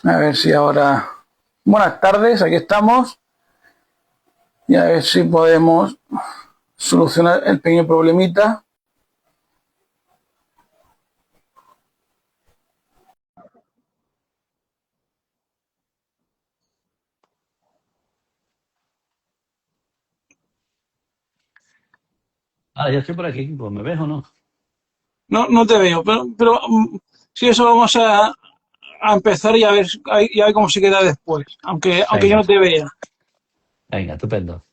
A ver si ahora... Buenas tardes, aquí estamos. Y a ver si podemos solucionar el pequeño problemita. Ah, ya estoy por aquí, pues me ves o no. No, no te veo, pero si eso vamos a empezar y a ver cómo se queda después, aunque yo Venga, no te vea. venga, estupendo.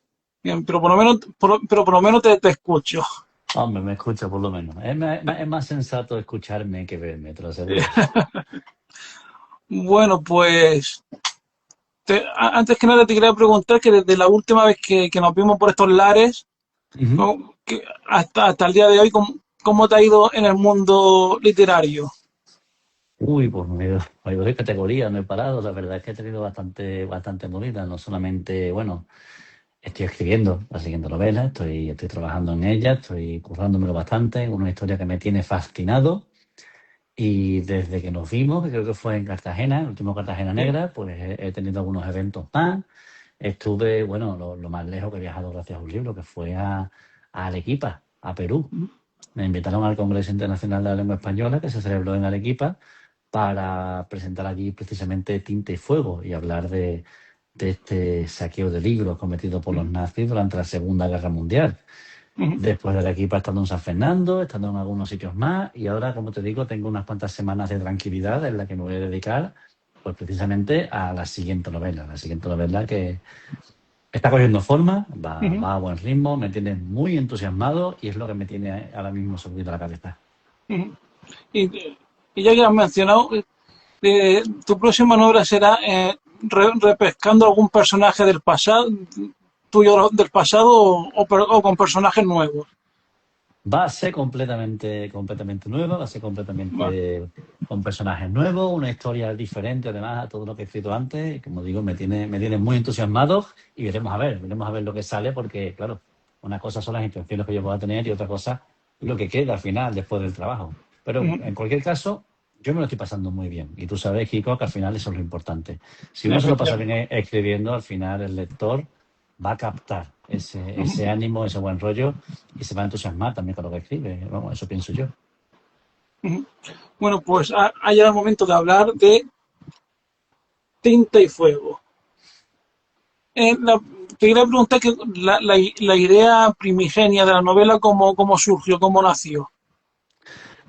Bien, pero por lo menos te escucho. Hombre, me escucha por lo menos. Es más sensato escucharme que verme, te lo aseguro. Bueno, pues antes que nada te quería preguntar que desde la última vez que nos vimos por estos lares, Ujú. hasta el día de hoy, ¿cómo te ha ido en el mundo literario? Uy, pues me he ido de categoría, no he parado. La verdad es que he tenido bastante movida. No solamente, bueno, estoy escribiendo la siguiente novela, estoy trabajando en ella, estoy currándomelo bastante. Una historia que me tiene fascinado. Y desde que nos vimos, que creo que fue en Cartagena, el último Cartagena Sí. Negra, pues he tenido algunos eventos más. Estuve, bueno, lo más lejos que he viajado gracias a un libro, que fue a Arequipa, a Perú. Me invitaron al Congreso Internacional de la Lengua Española, que se celebró en Arequipa, para presentar allí precisamente Tinta y Fuego y hablar de este saqueo de libros cometido por los nazis durante la Segunda Guerra Mundial. Ujú. Después de Arequipa he estado en San Fernando, he estado en algunos sitios más y ahora, como te digo, tengo unas cuantas semanas de tranquilidad en la que me voy a dedicar pues precisamente a la siguiente novela que está cogiendo forma, Ujú. va a buen ritmo, me tiene muy entusiasmado y es lo que me tiene ahora mismo subido a la cabeza. Ujú. Y ya que has mencionado, tu próxima novela será repescando algún personaje del pasado, tuyo del pasado o con personajes nuevos. Va a ser completamente nueva, va a ser Va. completamente con personajes nuevos, una historia diferente además a todo lo que he escrito antes. Y como digo, me tiene muy entusiasmado y veremos a ver lo que sale, porque claro, una cosa son las intenciones que yo pueda tener y otra cosa lo que queda al final después del trabajo. Pero Ujú. en cualquier caso, yo me lo estoy pasando muy bien. Y tú sabes, Kiko, que al final eso es lo importante. Si uno se lo pasa bien Efectivamente. escribiendo, al final el lector va a captar ese ánimo, ese buen rollo y se va a entusiasmar también con lo que escribe. Vamos, eso pienso yo. Ujú. Bueno, pues ha llegado el momento de hablar de Tinta y Fuego. Te quería preguntar que la idea primigenia de la novela, ¿cómo surgió, cómo nació?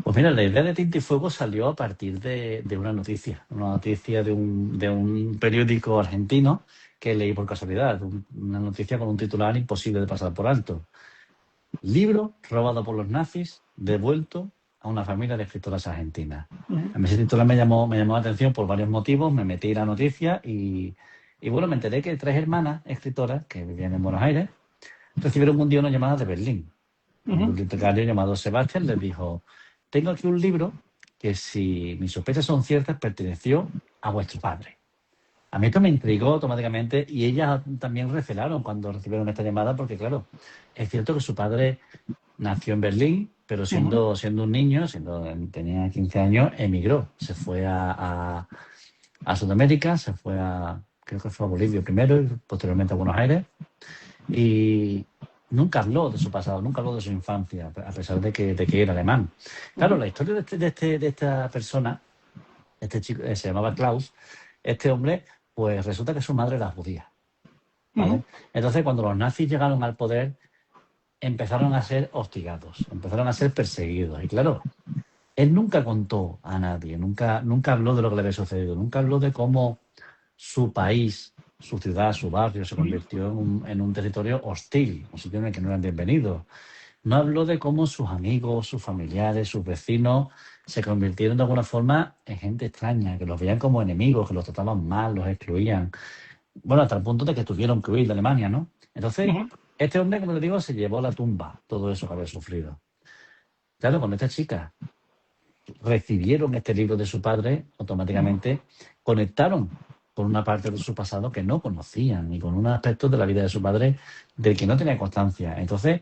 Pues mira, la idea de Tinta y Fuego salió a partir de una noticia de un periódico argentino que leí por casualidad, una noticia con un titular imposible de pasar por alto. Libro robado por los nazis, devuelto a una familia de escritoras argentinas. Ujú. A mí ese titular me llamó la atención por varios motivos, me metí en la noticia y bueno, me enteré que tres hermanas escritoras que vivían en Buenos Aires recibieron un día una llamada de Berlín. Un Ujú. bibliotecario llamado Sebastián les dijo: tengo aquí un libro que, si mis sospechas son ciertas, perteneció a vuestro padre. A mí esto me intrigó automáticamente y ellas también recelaron cuando recibieron esta llamada porque, claro, es cierto que su padre nació en Berlín, pero Ujú. siendo un niño, tenía 15 años, emigró. Se fue a Sudamérica, creo que fue a Bolivia primero y posteriormente a Buenos Aires. Y nunca habló de su pasado, nunca habló de su infancia, a pesar de que era alemán. Claro, Ujú. la historia de esta persona, este chico, se llamaba Klaus, este hombre, pues resulta que su madre era judía, Ujú. ¿vale? Entonces, cuando los nazis llegaron al poder, empezaron a ser hostigados, empezaron a ser perseguidos. Y claro, él nunca contó a nadie, nunca habló de lo que le había sucedido, nunca habló de cómo su país, su ciudad, su barrio se convirtió en un territorio hostil, un sitio en el que no eran bienvenidos. No habló de cómo sus amigos, sus familiares, sus vecinos se convirtieron de alguna forma en gente extraña, que los veían como enemigos, que los trataban mal, los excluían. Bueno, hasta el punto de que tuvieron que huir de Alemania, ¿no? Entonces, Ujú. este hombre, como le digo, se llevó a la tumba todo eso que había sufrido. Claro, cuando estas chicas recibieron este libro de su padre, Ujú. automáticamente conectaron con una parte de su pasado que no conocían y con un aspecto de la vida de su padre del que no tenía constancia. Entonces,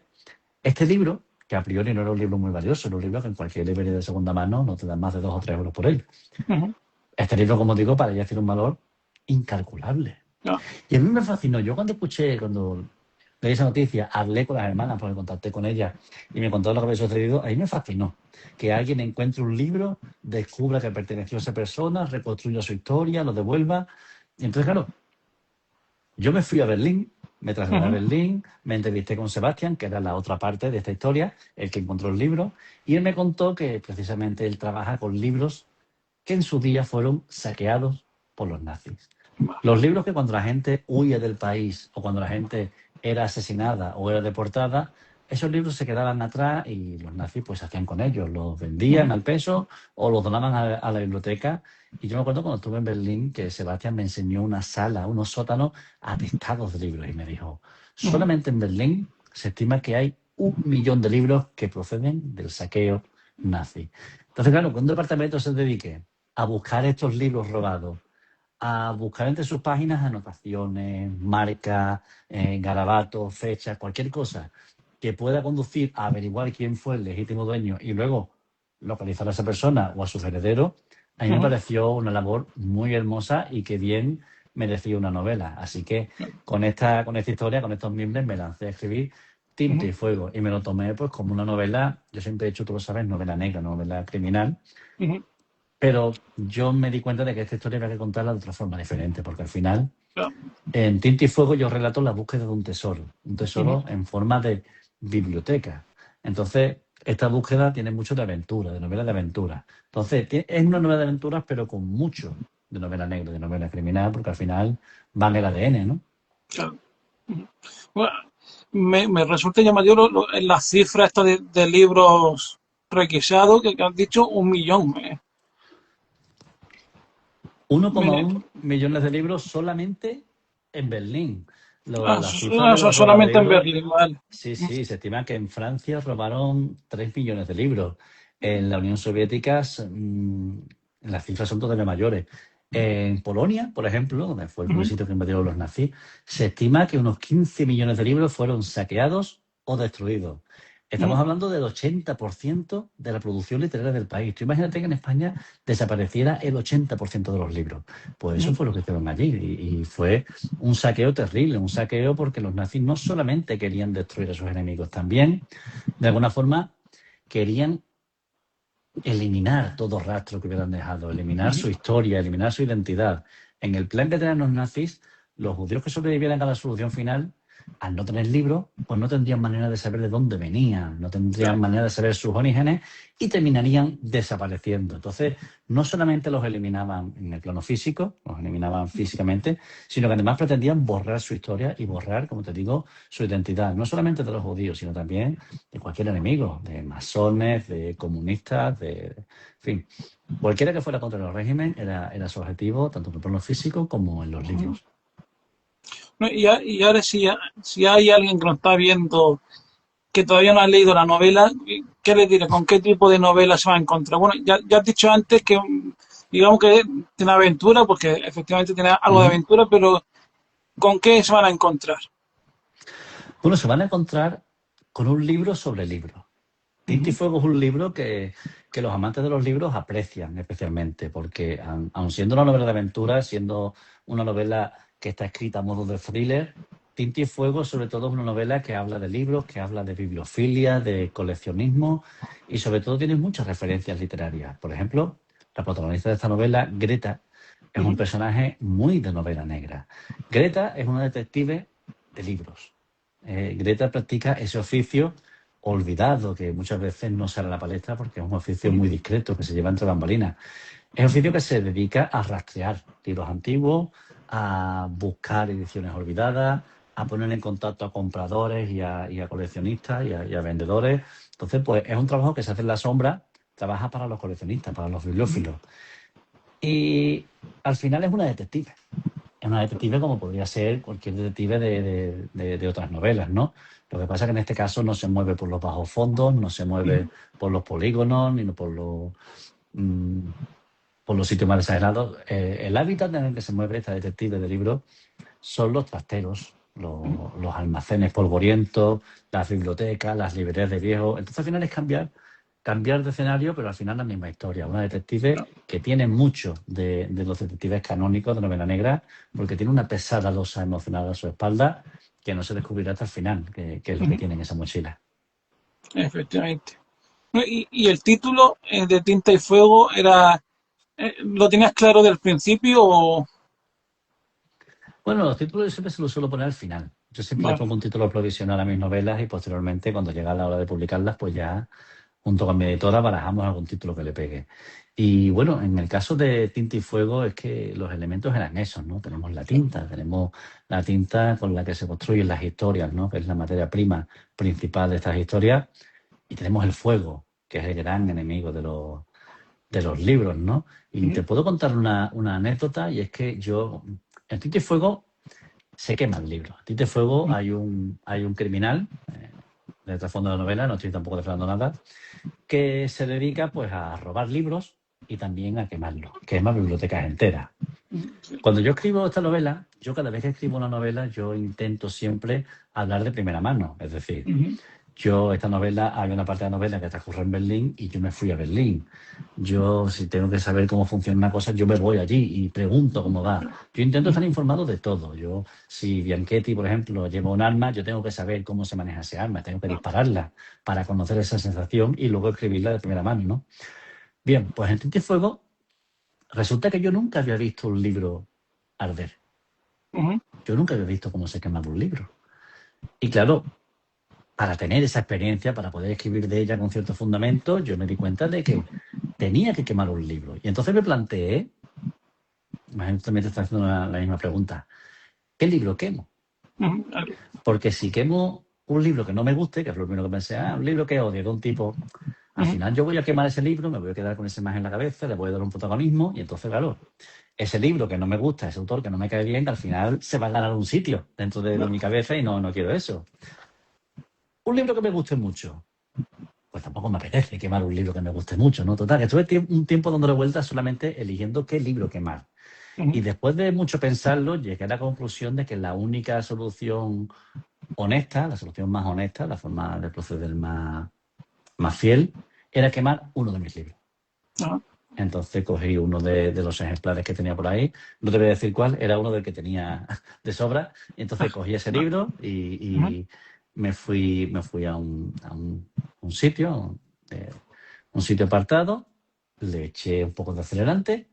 este libro, que a priori no era un libro muy valioso, era un libro que en cualquier librería de segunda mano no te dan más de 2 o 3 euros por él. Ujú. Este libro, como digo, para ella tiene un valor incalculable. Ya. Y a mí me fascinó. Yo cuando leí esa noticia, hablé con las hermanas, porque contacté con ellas y me contó lo que había sucedido, a mí me fascinó. Que alguien encuentre un libro, descubra que perteneció a esa persona, reconstruya su historia, lo devuelva. Y entonces, claro, yo me fui a Berlín, me trasladé a Ujú, Berlín, me entrevisté con Sebastián, que era la otra parte de esta historia, el que encontró el libro, y él me contó que precisamente él trabaja con libros que en su día fueron saqueados por los nazis. Los libros que cuando la gente huía del país o cuando la gente era asesinada o era deportada, esos libros se quedaban atrás y los nazis pues hacían con ellos, los vendían ujú, al peso o los donaban a la biblioteca. Y yo me acuerdo cuando estuve en Berlín que Sebastián me enseñó una sala, unos sótanos atestados de libros y me dijo, ujú. solamente en Berlín se estima que hay 1 millón de libros que proceden del saqueo nazi. Entonces, claro, cuando un departamento se dedique a buscar estos libros robados, a buscar entre sus páginas anotaciones, marcas, garabatos, fechas, cualquier cosa que pueda conducir a averiguar quién fue el legítimo dueño y luego localizar a esa persona o a sus herederos, a mí me Ujú. pareció una labor muy hermosa y que bien merecía una novela. Así que con esta historia, con estos miembros, me lancé a escribir Tinta Ujú, y Fuego y me lo tomé pues como una novela, yo siempre he hecho, tú lo sabes, novela negra, novela criminal, ujú. pero yo me di cuenta de que esta historia había que contarla de otra forma diferente, porque al final, Ya. en Tinta y Fuego, yo relato la búsqueda de un Ujú. tesoro en forma de biblioteca. Entonces, esta búsqueda tiene mucho de aventura, de novela de aventura. Entonces, es una novela de aventuras, pero con mucho de novela negra, de novela criminal, porque al final van el ADN, ¿no? Claro. Bueno, me resulta llamativo las cifras estas de libros requisados que han dicho 1 millón. Uno coma Me- uno millones de libros solamente en Berlín. Las cifras de eso los robos de solamente en libros. Berlín, vale. Sí, sí, se estima que en Francia robaron 3 millones de libros. En la Unión Soviética las cifras son todavía mayores. En Polonia, por ejemplo, donde fue el primer Ujú, sitio que invadieron los nazis, se estima que unos 15 millones de libros fueron saqueados o destruidos. Estamos ujú. hablando del 80% de la producción literaria del país. Tú imagínate que en España desapareciera el 80% de los libros. Pues eso Ujú. fue lo que hicieron allí y fue un saqueo terrible, un saqueo porque los nazis no solamente querían destruir a sus enemigos, también, de alguna forma, querían eliminar todo rastro que hubieran dejado, eliminar su historia, eliminar su identidad. En el plan que tenían los nazis, los judíos que sobrevivieran a la solución final, al no tener libro, pues no tendrían manera de saber de dónde venían, no tendrían Claro. manera de saber sus orígenes y terminarían desapareciendo. Entonces, no solamente los eliminaban en el plano físico, los eliminaban físicamente, sino que además pretendían borrar su historia y borrar, como te digo, su identidad, no solamente de los judíos, sino también de cualquier enemigo, de masones, de comunistas, en fin, cualquiera que fuera contra el régimen era su objetivo, tanto en el plano físico como en los Ujú. libros. No, y ahora si hay alguien que nos está viendo que todavía no ha leído la novela, ¿qué le diré? ¿Con qué tipo de novela se va a encontrar? Bueno, ya has dicho antes que digamos que tiene aventura, porque efectivamente tiene algo de Ujú. aventura, pero ¿con qué se van a encontrar? Bueno, se van a encontrar con un libro sobre libros. Tinta y Ujú, Fuego es un libro que los amantes de los libros aprecian especialmente, porque aun siendo una novela de aventura, siendo una novela que está escrita a modo de thriller, Tinta y Fuego sobre todo es una novela que habla de libros, que habla de bibliofilia, de coleccionismo y sobre todo tiene muchas referencias literarias. Por ejemplo, la protagonista de esta novela, Greta, es un ujú, personaje muy de novela negra. Greta es una detective de libros. Greta practica ese oficio olvidado, que muchas veces no sale a la palestra porque es un oficio ujú, muy discreto que se lleva entre bambalinas. Es un oficio que se dedica a rastrear libros antiguos, a buscar ediciones olvidadas, a poner en contacto a compradores y a coleccionistas y a vendedores. Entonces, pues es un trabajo que se hace en la sombra, trabaja para los coleccionistas, para los ujú. bibliófilos. Y al final es una detective. Es una detective como podría ser cualquier detective de otras novelas, ¿no? Lo que pasa es que en este caso no se mueve por los bajos fondos, no se mueve por los polígonos, ni mm, por los sitios más exagerados. El hábitat en el que se mueve esta detective de libros son los trasteros, los almacenes polvorientos, las bibliotecas, las librerías de viejos. Entonces al final es cambiar cambiar de escenario, pero al final la misma historia. Una detective que tiene mucho de los detectives canónicos de novela negra, porque tiene una pesada losa emocional a su espalda que no se descubrirá hasta el final, que es lo que Ujú, tiene en esa mochila. efectivamente. No, y el título de Tinta y Fuego era, ¿lo tenías claro del principio o...? Bueno, los títulos yo siempre se los suelo poner al final. Yo siempre le Vale. pongo un título provisional a mis novelas y posteriormente, cuando llega la hora de publicarlas, pues ya junto con mi editora barajamos algún título que le pegue. Y bueno, en el caso de Tinta y Fuego es que los elementos eran esos, ¿no? Tenemos la tinta con la que se construyen las historias, ¿no? Que es la materia prima principal de estas historias. Y tenemos el fuego, que es el gran enemigo de los libros, ¿no? Y Ujú, te puedo contar una anécdota, y es que yo, en Tinta y Fuego se quema el libro. En Tinta y Fuego hay un criminal, de trasfondo de la novela, no estoy tampoco desvelando nada, que se dedica pues a robar libros y también a quemarlos, quema bibliotecas enteras. ujú, Cuando yo escribo esta novela, yo cada vez que escribo una novela, yo intento siempre hablar de primera mano. Es decir, ujú, yo esta novela, hay una parte de la novela que transcurre en Berlín y yo me fui a Berlín. Yo, si tengo que saber cómo funciona una cosa, yo me voy allí y pregunto cómo va. Yo intento estar informado de todo. Yo, si Bianchetti, por ejemplo, lleva un arma, yo tengo que saber cómo se maneja ese arma, tengo que dispararla para conocer esa sensación y luego escribirla de primera mano, ¿no? Bien, pues en Tinta y Fuego resulta que yo nunca había visto un libro arder. ujú, Yo nunca había visto cómo se quemaba un libro. Y claro, para tener esa experiencia, para poder escribir de ella con cierto fundamento, yo me di cuenta de que tenía que quemar un libro. Y entonces me planteé, imagínate, también te está haciendo la misma pregunta, ¿qué libro quemo? ujú, claro, Porque si quemo un libro que no me guste, que es lo primero que pensé, un libro que odio de un tipo, al ujú, final yo voy a quemar ese libro, me voy a quedar con esa imagen en la cabeza, le voy a dar un protagonismo y entonces, claro, ese libro que no me gusta, ese autor que no me cae bien, al final se va a ganar un sitio dentro de mi cabeza y no quiero eso. Un libro que me guste mucho, pues tampoco me apetece quemar un libro que me guste mucho, ¿no? Total, que estuve un tiempo dándole vueltas solamente eligiendo qué libro quemar. Y ujú, después de mucho pensarlo, llegué a la conclusión de que la única solución honesta, la solución más honesta, la forma de proceder más fiel, era quemar uno de mis libros. ajá, Entonces cogí uno de los ejemplares que tenía por ahí, no te voy a decir cuál, era uno del que tenía de sobra, y entonces cogí ese libro ujú, y me fui a un sitio, un sitio apartado, le eché un poco de acelerante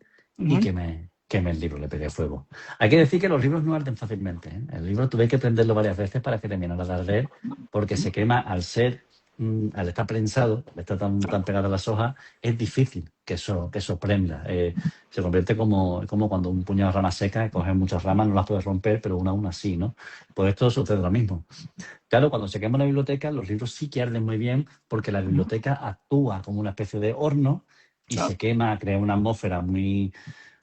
y ujú, quemé el libro, le pegué fuego. Hay que decir que los libros no arden fácilmente, ¿eh? El libro tuve que prenderlo varias veces para que terminara de arder, porque se quema al estar prensado, al estar tan pegado a las hojas, es difícil que eso prenda. Se convierte como cuando un puñado de ramas secas, coges muchas ramas, no las puedes romper, pero una a una sí, ¿no? Pues esto sucede lo mismo. Claro, cuando se quema una biblioteca, los libros sí que arden muy bien porque la ujú, biblioteca actúa como una especie de horno y claro, se quema, crea una atmósfera muy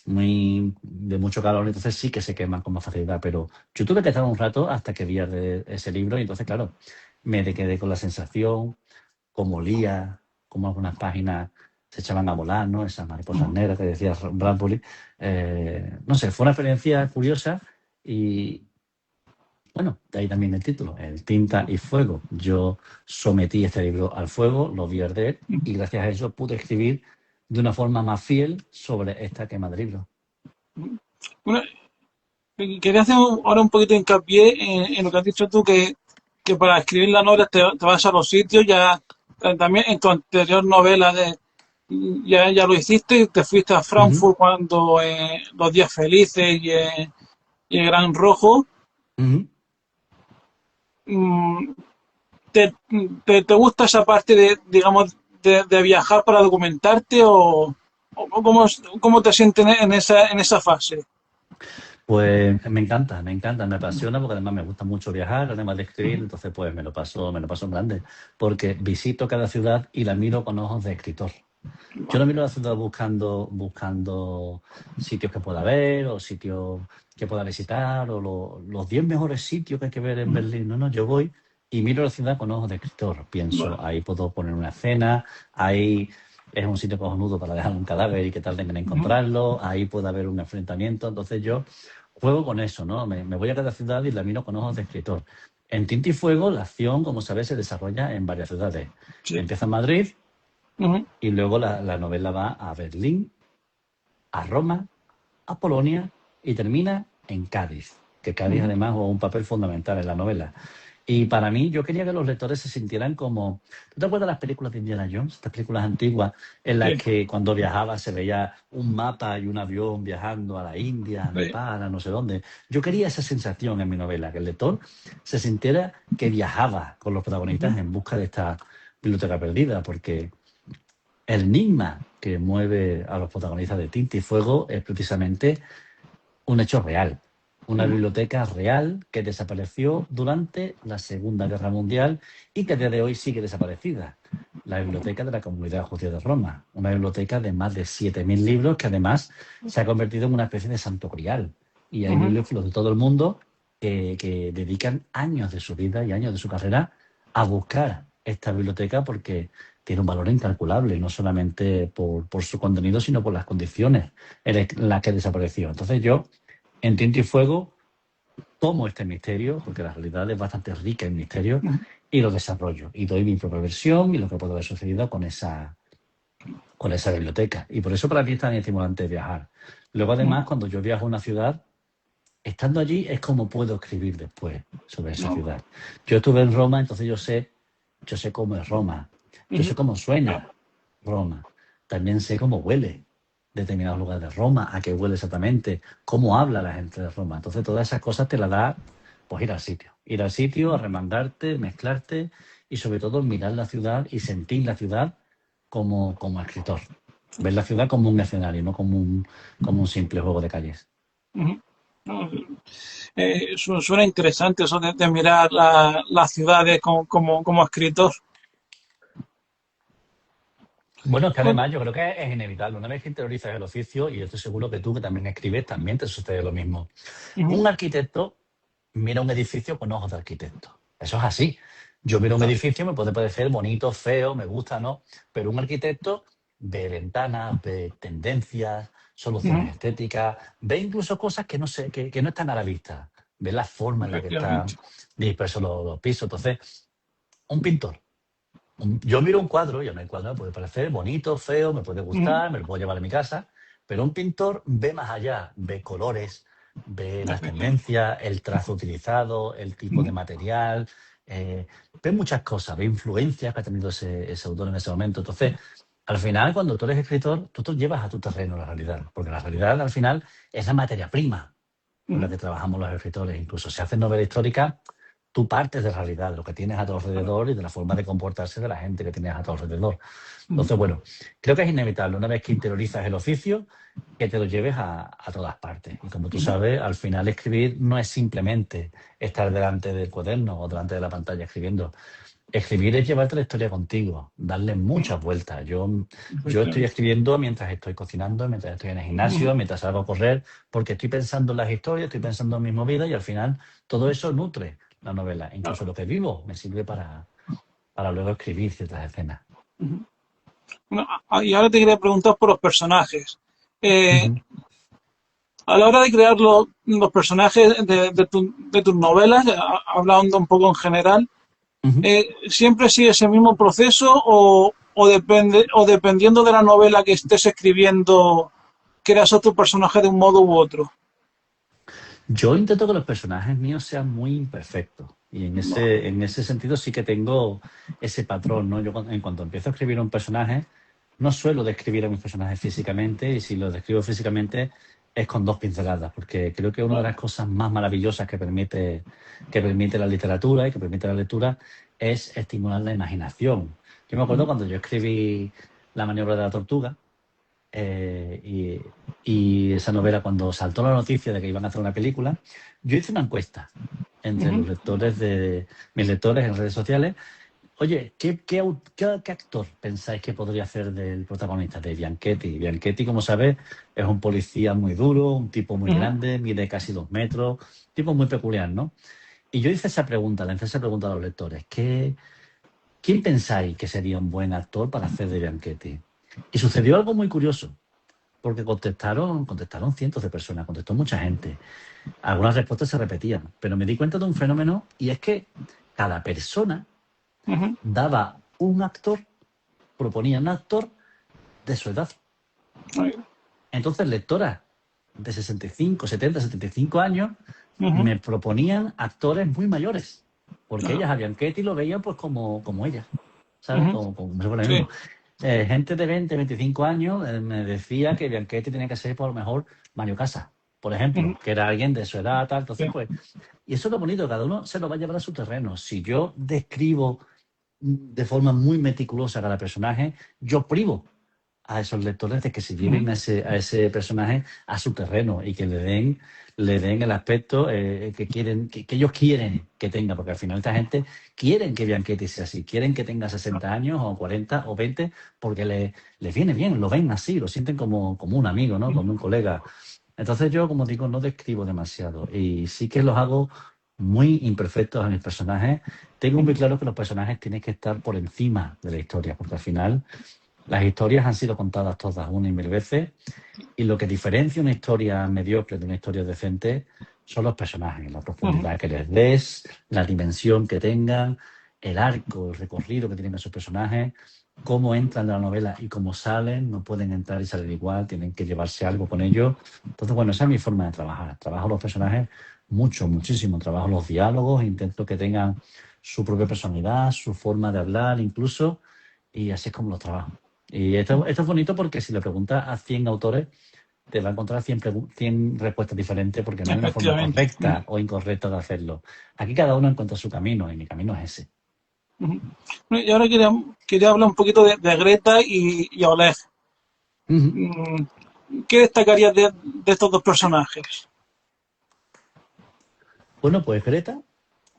de mucho calor, entonces sí que se queman con más facilidad. Pero yo tuve que estar un rato hasta que vi arder ese libro y entonces, claro, quedé con la sensación, como olía, como algunas páginas se echaban a volar, ¿no? Esas mariposas ujú, negras que decía Bradbury. No sé, fue una experiencia curiosa y, bueno, de ahí también el título, El Tinta y Fuego. Yo sometí este libro al fuego, lo vi arder y ujú. gracias a eso pude escribir de una forma más fiel sobre esta quema de libros. Bueno, quería hacer ahora un poquito de hincapié en lo que has dicho tú, que para escribir la novela te vas a los sitios, ya también en tu anterior novela ya lo hiciste y te fuiste a Ujú, Frankfurt cuando Los Días Felices y el Gran Rojo. ujú. Mm, te gusta esa parte de, digamos, de viajar para documentarte o cómo te sientes en esa fase? Pues me encanta, me apasiona porque además me gusta mucho viajar, además de escribir, entonces pues me lo paso en grande, porque visito cada ciudad y la miro con ojos de escritor. Yo no miro la ciudad buscando sitios que pueda ver o sitios que pueda visitar o los 10 mejores sitios que hay que ver en Berlín. No, no, yo voy y miro la ciudad con ojos de escritor. Pienso, Vale. ahí puedo poner una escena, ahí es un sitio cojonudo para dejar un cadáver y que tarden en Ujú, encontrarlo, ahí puede haber un enfrentamiento. Entonces yo juego con eso, ¿no? Me voy a cada ciudad y la miro con ojos de escritor. En Tinta y Fuego, la acción, como sabes, se desarrolla en varias ciudades. sí. Empieza en Madrid, Ujú. Y luego la novela va a Berlín, a Roma, a Polonia y termina en Cádiz, que Cádiz Ujú. además juega un papel fundamental en la novela. Y para mí, yo quería que los lectores se sintieran como... ¿Tú te acuerdas de las películas de Indiana Jones? Estas películas antiguas en las Sí, que cuando viajaba se veía un mapa y un avión viajando a la India, a sí. Nepal, a no sé dónde. Yo quería esa sensación en mi novela, que el lector se sintiera que viajaba con los protagonistas Ujú. en busca de esta biblioteca perdida, porque el enigma que mueve a los protagonistas de Tinta y Fuego es precisamente un hecho real. Una Ujú. biblioteca real que desapareció durante la Segunda Guerra Mundial y que a día de hoy sigue desaparecida. La Biblioteca de la Comunidad Judía de Roma. Una biblioteca de más de 7.000 libros que además se ha convertido en una especie de santo grial. Y hay Ujú. bibliófilos de todo el mundo que dedican años de su vida y años de su carrera a buscar esta biblioteca porque tiene un valor incalculable, no solamente por su contenido, sino por las condiciones en las que desapareció. Entonces yo, en Tinta y Fuego, tomo este misterio, porque la realidad es bastante rica en misterio, Ujú. y lo desarrollo. Y doy mi propia versión y lo que puede haber sucedido con esa biblioteca. Y por eso para mí es tan estimulante viajar. Luego, además, cuando yo viajo a una ciudad, estando allí es como puedo escribir después sobre esa No. ciudad. Yo estuve en Roma, entonces yo sé cómo es Roma, yo Ujú. sé cómo suena Roma, también sé cómo huele determinados lugares de Roma, a qué huele exactamente, cómo habla la gente de Roma. Entonces todas esas cosas te las da pues ir al sitio, arremangarte, mezclarte y sobre todo mirar la ciudad y sentir la ciudad como escritor. Ver la ciudad como un escenario, no como un simple juego de calles. Ujú. No, suena interesante eso de mirar las ciudades como escritor. Bueno, es que Bueno, además yo creo que es inevitable. Una vez que interiorizas el oficio, y yo estoy seguro que tú que también escribes, también te sucede lo mismo. ujú. Un arquitecto mira un edificio con ojos de arquitecto. Eso es así. Yo miro un edificio, me puede parecer bonito, feo, me gusta, ¿no? Pero un arquitecto ve ventanas, ve tendencias, Ujú. soluciones estéticas, ve incluso cosas que no sé, que no están a la vista. Ve la forma en la que Efectivamente. están dispersos los pisos. Entonces, un pintor. Yo miro un cuadro y a mí el cuadro me puede parecer bonito, feo, me puede Ujú. gustar, me lo puedo llevar a mi casa, pero un pintor ve más allá, ve colores, ve las Efectivamente. tendencias, el trazo utilizado, el tipo de Ujú. material, eh, ve muchas cosas, ve influencias que ha tenido ese autor en ese momento. Entonces, al final, cuando tú eres escritor, tú te llevas a tu terreno la realidad, porque la realidad al final es la materia prima con la Ujú. que trabajamos los escritores. Incluso si haces novela histórica, tú partes de realidad, de lo que tienes a tu alrededor y de la forma de comportarse de la gente que tienes a tu alrededor. Ujú. Entonces, bueno, creo que es inevitable, una vez que interiorizas el oficio, que te lo lleves a todas partes. Y como tú Ujú. sabes, al final escribir no es simplemente estar delante del cuaderno o delante de la pantalla escribiendo. Escribir es llevarte la historia contigo, darle Ujú. muchas vueltas. Yo estoy Efectivamente. escribiendo mientras estoy cocinando, mientras estoy en el Ujú. gimnasio, mientras salgo a correr, porque estoy pensando en las historias, estoy pensando en mis movidas y al final todo eso nutre la novela. Incluso Claro. lo que vivo me sirve para luego escribir ciertas escenas. Ujú. Bueno, y ahora te quería preguntar por los personajes. Eh, Ujú, a la hora de crear los personajes de tus novelas, hablando un poco en general, ujú. ¿siempre sigue ese mismo proceso o dependiendo de la novela que estés escribiendo, creas a tu personaje de un modo u otro? Yo intento que los personajes míos sean muy imperfectos. Y en ese sentido sí que tengo ese patrón, ¿no? Yo en cuanto empiezo a escribir un personaje, no suelo describir a mis personajes físicamente, y si los describo físicamente es con dos pinceladas, porque creo que una de las cosas más maravillosas que permite la literatura y que permite la lectura es estimular la imaginación. Yo me acuerdo cuando yo escribí La maniobra de la tortuga, y esa novela, cuando saltó la noticia de que iban a hacer una película, yo hice una encuesta entre Ujú. los lectores de mis lectores en redes sociales. Oye, ¿qué actor pensáis que podría ser del protagonista de Bianchetti? Bianchetti, como sabes, es un policía muy duro, un tipo muy Ujú. grande, mide casi 2 metros, tipo muy peculiar, ¿no? Y yo hice esa pregunta, le hice esa pregunta a los lectores. ¿Quién pensáis que sería un buen actor para hacer de Bianchetti? Y sucedió algo muy curioso, porque contestaron cientos de personas, contestó mucha gente. Algunas respuestas se repetían, pero me di cuenta de un fenómeno, y es que cada persona Ujú. daba un actor proponían un actor de su edad. Ay, Entonces, lectoras de 65, 70, 75 años ujú, me proponían actores muy mayores, porque ah, ellas a Bianchetti lo veían pues como ellas, ¿sabes? ujú, Como si fuera lo sí, mismo. Gente de 20, 25 años me decía que Bianchetti tenía que ser por lo mejor Mario Casas, por ujú, ejemplo, que era alguien de su edad, tal. Entonces, sí, pues, y eso es lo bonito, cada uno se lo va a llevar a su terreno. Si yo describo de forma muy meticulosa cada personaje, yo privo a esos lectores de que se ujú, lleven a ese personaje a su terreno y que le den el aspecto que quieren, que ellos quieren que tenga, porque al final esta gente quieren que Bianchetti sea así, quieren que tenga 60 años o 40 o 20, porque les viene bien, lo ven así, lo sienten como un amigo, ¿no? Como un colega. Entonces yo, como digo, no describo demasiado y sí que los hago muy imperfectos a mis personajes. Tengo muy ujú, claro que los personajes tienen que estar por encima de la historia, porque al final las historias han sido contadas todas una y mil veces y lo que diferencia una historia mediocre de una historia decente son los personajes, la ujú, profundidad que les des, la dimensión que tengan, el arco, el recorrido que tienen esos personajes, cómo entran en la novela y cómo salen, no pueden entrar y salir igual, tienen que llevarse algo con ellos. Entonces, bueno, esa es mi forma de trabajar. Trabajo los personajes mucho, muchísimo. Trabajo los diálogos, intento que tengan su propia personalidad, su forma de hablar incluso, y así es como los trabajo. Y esto es bonito porque si le preguntas a 100 autores, te va a encontrar 100 respuestas diferentes porque no hay una forma efectivamente. correcta o incorrecta de hacerlo. Aquí cada uno encuentra su camino y mi camino es ese. Ujú. Y ahora quería hablar un poquito de Greta y Oleg. Ujú. Mm, ¿qué destacarías de estos dos personajes? Bueno, pues Greta,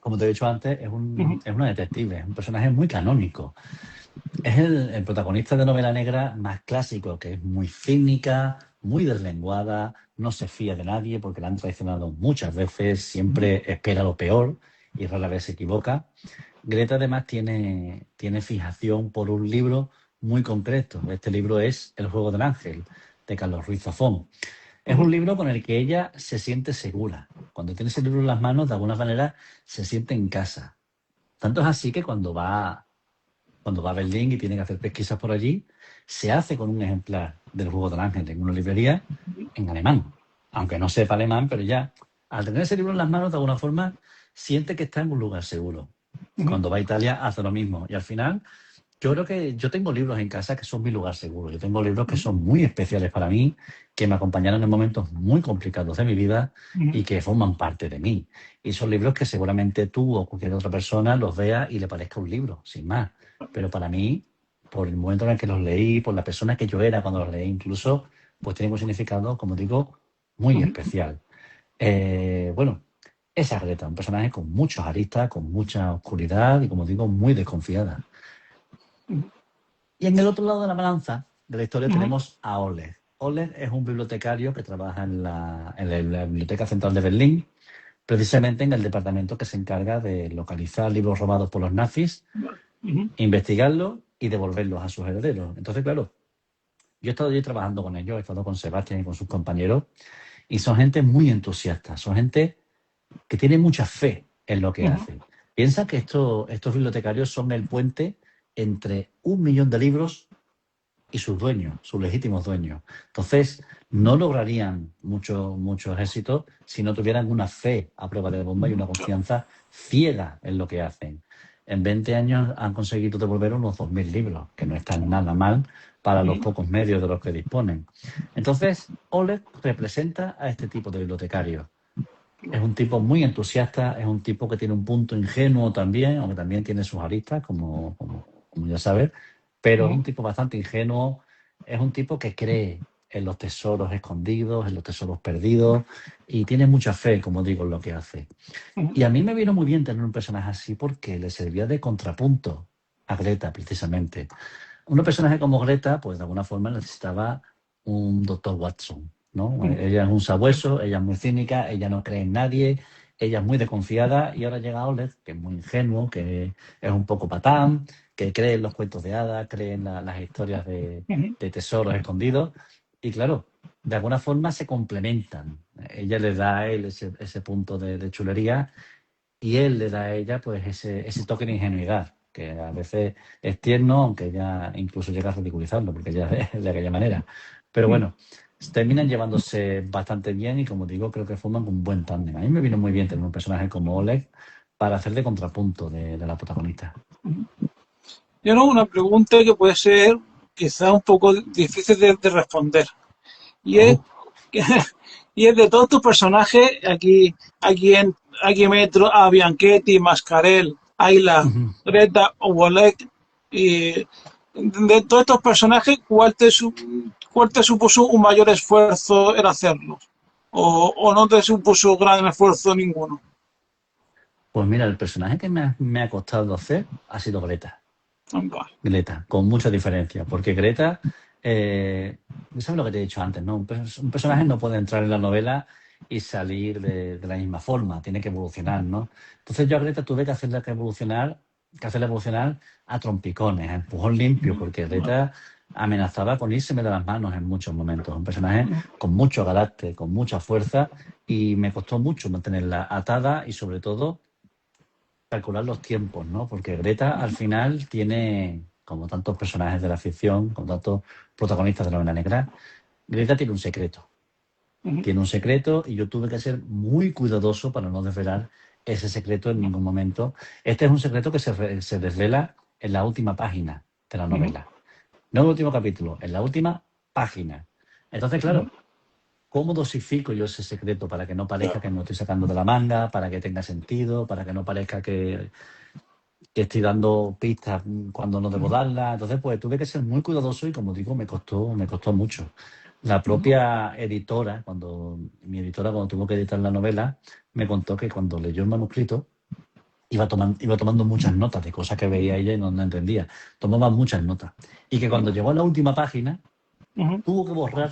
como te he dicho antes, Ujú, es una detective, es un personaje muy canónico. Es el protagonista de novela negra más clásico, que es muy cínica, muy deslenguada, no se fía de nadie porque la han traicionado muchas veces, ujú, siempre espera lo peor y rara vez se equivoca. Greta además tiene fijación por un libro muy concreto. Este libro es El juego del ángel, de Carlos Ruiz Zafón. Es ujú, un libro con el que ella se siente segura. Cuando tiene ese libro en las manos, de alguna manera se siente en casa. Tanto es así que cuando va a Berlín y tiene que hacer pesquisas por allí, se hace con un ejemplar del Juego del Ángel en una librería en alemán. Aunque no sepa alemán, pero ya, al tener ese libro en las manos, de alguna forma, siente que está en un lugar seguro. ujú, Cuando va a Italia, hace lo mismo. Y al final, yo creo que yo tengo libros en casa que son mi lugar seguro. Yo tengo libros que son muy especiales para mí, que me acompañaron en momentos muy complicados de mi vida ujú, y que forman parte de mí. Y son libros que seguramente tú o cualquier otra persona los vea y le parezca un libro, sin más. Pero para mí, por el momento en el que los leí, por la persona que yo era cuando los leí incluso, pues tienen un significado, como digo, muy ujú, especial. Bueno, esa es Greta, un personaje con muchos aristas, con mucha oscuridad y, como digo, muy desconfiada. Y en el otro lado de la balanza de la historia ujú, tenemos a Oleg. Oleg es un bibliotecario que trabaja en la Biblioteca Central de Berlín, precisamente en el departamento que se encarga de localizar libros robados por los nazis, ujú, investigarlos y devolverlos a sus herederos. Entonces, claro, yo he estado allí trabajando con ellos, he estado con Sebastián y con sus compañeros, y son gente muy entusiasta, son gente que tiene mucha fe en lo que ujú, hace. Piensa que estos bibliotecarios son el puente entre 1 millón de libros y sus dueños, sus legítimos dueños. Entonces, no lograrían muchos éxitos si no tuvieran una fe a prueba de bomba y una confianza ciega en lo que hacen. En 20 años han conseguido devolver unos 2.000 libros, que no están nada mal para los ujú, pocos medios de los que disponen. Entonces, Oleg representa a este tipo de bibliotecarios. Es un tipo muy entusiasta, es un tipo que tiene un punto ingenuo también, aunque también tiene sus aristas, como ya sabes, pero es ujú, un tipo bastante ingenuo, es un tipo que cree en los tesoros escondidos, en los tesoros perdidos, y tiene mucha fe, como digo, en lo que hace. ujú, Y a mí me vino muy bien tener un personaje así porque le servía de contrapunto a Greta, precisamente. Una personaje como Greta, pues de alguna forma necesitaba un doctor Watson, ¿no? ujú, Ella es un sí, sabueso, ella es muy cínica, ella no cree en nadie, ella es muy desconfiada y ahora llega Oleg, que es muy ingenuo, que es un poco patán, que cree en los cuentos de hadas, cree en las historias ujú, de tesoros escondidos y claro, de alguna forma se complementan. Ella le da a él ese punto de chulería y él le da a ella pues ese toque de ingenuidad. que a veces es tierno, aunque ya incluso llega a ridiculizarlo, porque ya es de aquella manera. Pero bueno, terminan llevándose bastante bien y, como digo, creo que forman un buen tándem. A mí me vino muy bien tener un personaje como Oleg para hacer de contrapunto de la protagonista. Yo no, una pregunta que puede ser quizá un poco difícil de responder. Y es, Oh, y es de todos tus personajes, aquí Metro, a Bianchetti, Mascarell, Ayla, ujú. Greta o Oleg, y de todos estos personajes, ¿cuál te supuso un mayor esfuerzo en hacerlo? O no te supuso gran esfuerzo ninguno? Pues mira, el personaje que me ha costado hacer ha sido Greta. Vale. Greta, con mucha diferencia, porque Greta, ¿sabes lo que te he dicho antes, no? Un personaje no puede entrar en la novela y salir de la misma forma, tiene que evolucionar, ¿no? Entonces yo a Greta tuve que hacerla evolucionar a trompicones, a empujón limpio, porque Greta amenazaba con írseme de las manos en muchos momentos. Un personaje con mucho carácter, con mucha fuerza, y me costó mucho mantenerla atada y, sobre todo, calcular los tiempos, ¿no? Porque Greta al final tiene, como tantos personajes de la ficción, como tantos protagonistas de la novela negra, Greta tiene un secreto. Tiene un secreto y yo tuve que ser muy cuidadoso para no desvelar ese secreto en ningún momento. Este es un secreto que se desvela en la última página de la novela. No en el último capítulo, en la última página. Entonces, claro, ¿cómo dosifico yo ese secreto para que no parezca que me lo estoy sacando de la manga, para que tenga sentido, para que no parezca que estoy dando pistas cuando no debo darlas? Entonces, pues tuve que ser muy cuidadoso y, como digo, me costó mucho. La propia editora, cuando tuvo que editar la novela, me contó que cuando leyó el manuscrito iba tomando muchas notas de cosas que veía ella y no entendía. Tomaba muchas notas. Y que cuando llegó a la última página, tuvo que borrar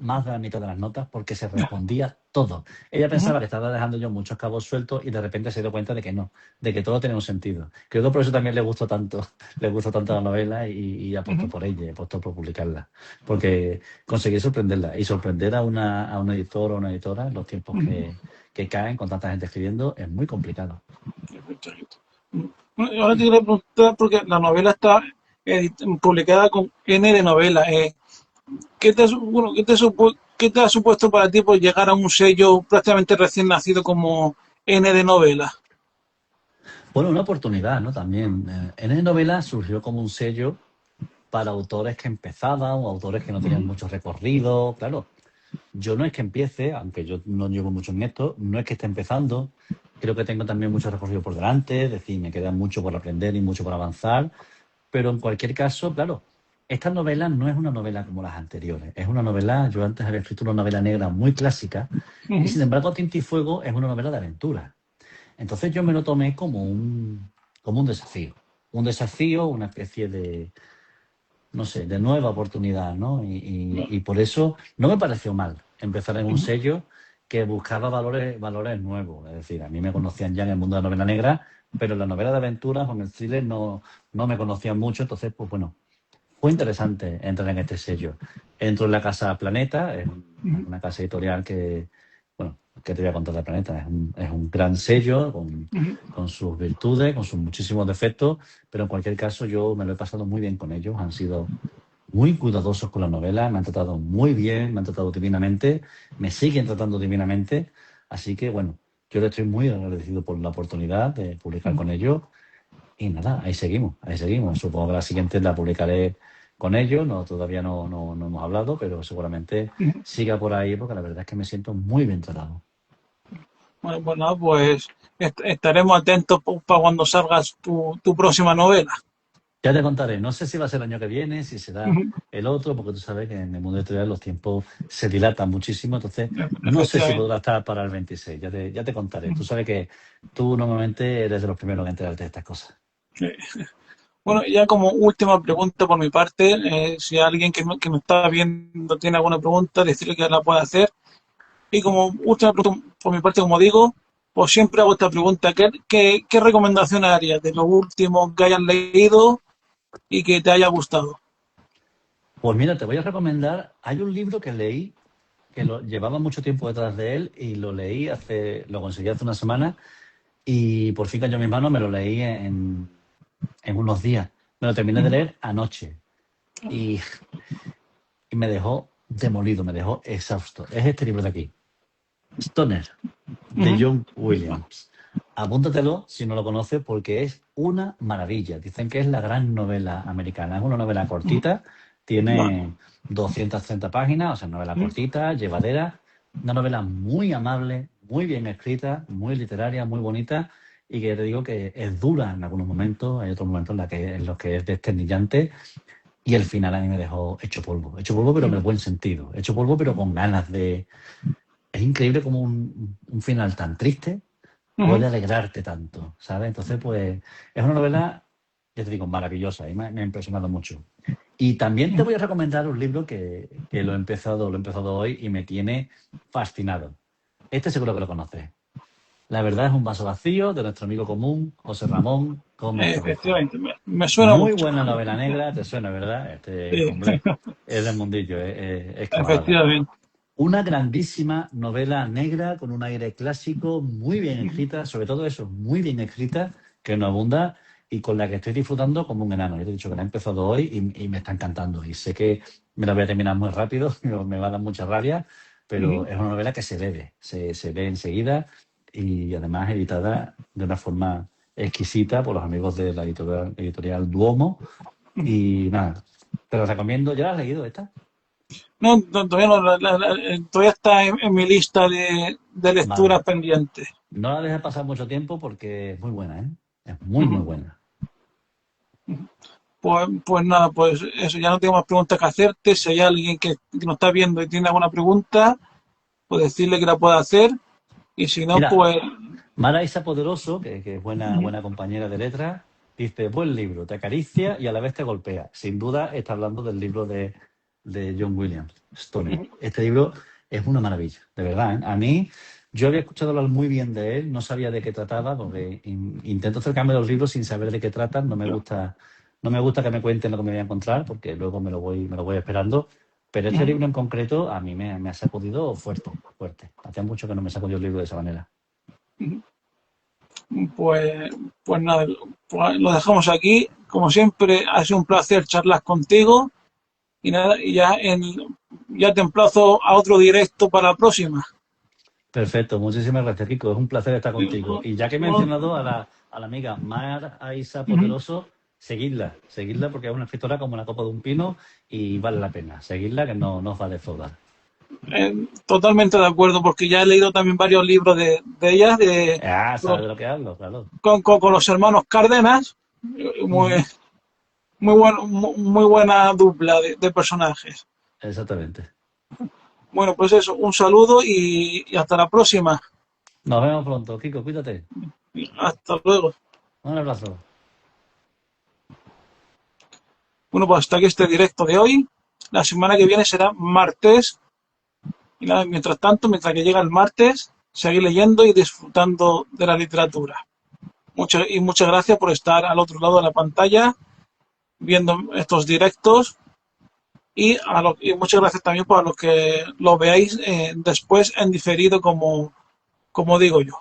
más de la mitad de las notas porque se respondía todo. Ella pensaba que estaba dejando yo muchos cabos sueltos y de repente se dio cuenta de que no, de que todo tenía un sentido. Creo que por eso también le gustó tanto, le gustó tanto la novela y apostó por ella, y apostó por publicarla. Porque conseguí sorprenderla y sorprender a un editor o una editora en los tiempos que caen con tanta gente escribiendo es muy complicado. Bueno, ahora te quería preguntar, porque la novela está publicada con N de novela. ¿Qué te ha supuesto para ti por llegar a un sello prácticamente recién nacido como N de novela? Bueno, una oportunidad, ¿no? También. En novela surgió como un sello para autores que empezaban o autores que no tenían mucho recorrido. Claro, yo no es que empiece, aunque yo no llevo mucho en esto, no es que esté empezando. Creo que tengo también mucho recorrido por delante, es decir, me queda mucho por aprender y mucho por avanzar. Pero en cualquier caso, claro, esta novela no es una novela como las anteriores. Es una novela, yo antes había escrito una novela negra muy clásica y, sin embargo, Tinta y Fuego es una novela de aventura. Entonces yo me lo tomé como un desafío. Un desafío, una especie de, no sé, de nueva oportunidad, ¿no? Y por eso no me pareció mal empezar en un sello que buscaba valores nuevos. Es decir, a mí me conocían ya en el mundo de la novela negra, pero en la novela de aventuras o en el thriller no me conocían mucho. Entonces, pues bueno, fue interesante entrar en este sello. Entro en la Casa Planeta, es una casa editorial que, bueno, ¿qué te voy a contar de Planeta? Es un gran sello con sus virtudes, con sus muchísimos defectos, pero en cualquier caso yo me lo he pasado muy bien con ellos. Han sido muy cuidadosos con la novela, me han tratado muy bien, me han tratado divinamente, me siguen tratando divinamente. Así que, bueno, yo le estoy muy agradecido por la oportunidad de publicar con ellos. Y nada, ahí seguimos, ahí seguimos. Supongo que la siguiente la publicaré con ellos. No, todavía no hemos hablado, pero seguramente siga por ahí porque la verdad es que me siento muy bien tratado. Bueno, pues nada, pues estaremos atentos para cuando salgas tu próxima novela. Ya te contaré, no sé si va a ser el año que viene, si será el otro, porque tú sabes que en el mundo editorial los tiempos se dilatan muchísimo, entonces no sé si Efectivamente. podrá estar para el 26. Ya te contaré. Tú sabes que tú normalmente eres de los primeros en enterarte de estas cosas. Bueno, ya como última pregunta por mi parte, si alguien que me está viendo tiene alguna pregunta, decirle que la puede hacer. Y como última pregunta por mi parte, como digo, pues siempre hago esta pregunta: ¿qué recomendación harías de lo último que hayas leído y que te haya gustado? Pues mira, te voy a recomendar, hay un libro que leí, que lo llevaba mucho tiempo detrás de él y lo conseguí hace una semana y por fin cayó en mis manos, me lo leí en unos días. Me lo terminé de leer anoche y, y me dejó demolido, me dejó exhausto. Es este libro de aquí, Stoner, de Ujú. John Williams. Apúntatelo si no lo conoces porque es una maravilla. Dicen que es la gran novela americana. Es una novela Ujú. cortita, Vale. tiene 230 páginas, o sea, novela Ujú. cortita, llevadera. Una novela muy amable, muy bien escrita, muy literaria, muy bonita y que te digo que es dura en algunos momentos. Hay otros momentos en los que es desternillante y el final a mí me dejó hecho polvo pero en el buen sentido, hecho polvo pero con ganas de... Es increíble como un final tan triste Ujú. puede alegrarte tanto, ¿sabes? Entonces, pues, es una novela, ya te digo, maravillosa y me ha impresionado mucho. Y también te Ujú. voy a recomendar un libro que lo he empezado hoy y me tiene fascinado. Este seguro que lo conoces. La verdad es un vaso vacío de nuestro amigo común, José Ramón Gómez Torrijos. Efectivamente, me suena Muy mucho. buena novela negra, te suena, ¿verdad? Este, Sí, hombre, es del mundillo, es camarada. efectivamente. Una grandísima novela negra con un aire clásico, muy bien Ujú. escrita, sobre todo eso, muy bien escrita, que no abunda y con la que estoy disfrutando como un enano. Yo te he dicho que la he empezado hoy y me está encantando. Y sé que me la voy a terminar muy rápido, me va a dar mucha rabia, pero Ujú. es una novela que se bebe, se ve enseguida y además editada de una forma exquisita por los amigos de la editorial Duomo. Y nada, te lo recomiendo. ¿Ya la has leído esta? No, todavía, no, todavía está en mi lista de Vale. lecturas pendientes. No la dejes pasar mucho tiempo porque es muy buena, ¿eh? Es muy, muy Ujú. buena. Pues nada, pues eso, ya no tengo más preguntas que hacerte. Si hay alguien que nos está viendo y tiene alguna pregunta, pues decirle que la pueda hacer. Y si no, Mira, pues Mara Isa Poderoso, que es ujú. buena compañera de letras, dice, buen libro, te acaricia y a la vez te golpea. Sin duda está hablando del libro de John Williams, Stoner. Este libro es una maravilla, de verdad, ¿eh? A mí, yo había escuchado hablar muy bien de él, no sabía de qué trataba, porque intento acercarme a los libros sin saber de qué tratan, no me gusta que me cuenten lo que me voy a encontrar, porque luego me lo voy esperando. Pero este libro en concreto a mí me ha sacudido fuerte, fuerte. Hacía mucho que no me sacudió el libro de esa manera. Pues, pues nada, pues lo dejamos aquí. Como siempre, ha sido un placer charlar contigo. Y nada, ya te emplazo a otro directo para la próxima. Perfecto, muchísimas gracias, Kiko. Es un placer estar contigo. Y ya que he mencionado a la amiga Mar Aisa Poderoso, seguidla porque es una escritora como la copa de un pino y vale la pena. Seguidla que no os va a defraudar. Totalmente de acuerdo, porque ya he leído también varios libros de ellas, Ah, ¿sabes de lo que hablo? Claro. con los hermanos Cárdenas. Muy, Ujú. muy buena dupla de personajes. Exactamente. Bueno, pues eso, un saludo y hasta la próxima. Nos vemos pronto, Kiko, cuídate. Hasta luego. Un abrazo. Bueno, pues hasta aquí este directo de hoy. La semana que viene será martes. Y nada, mientras tanto, mientras que llega el martes, seguir leyendo y disfrutando de la literatura. Muchas gracias por estar al otro lado de la pantalla viendo estos directos y muchas gracias también por los que lo veáis después en diferido como digo yo.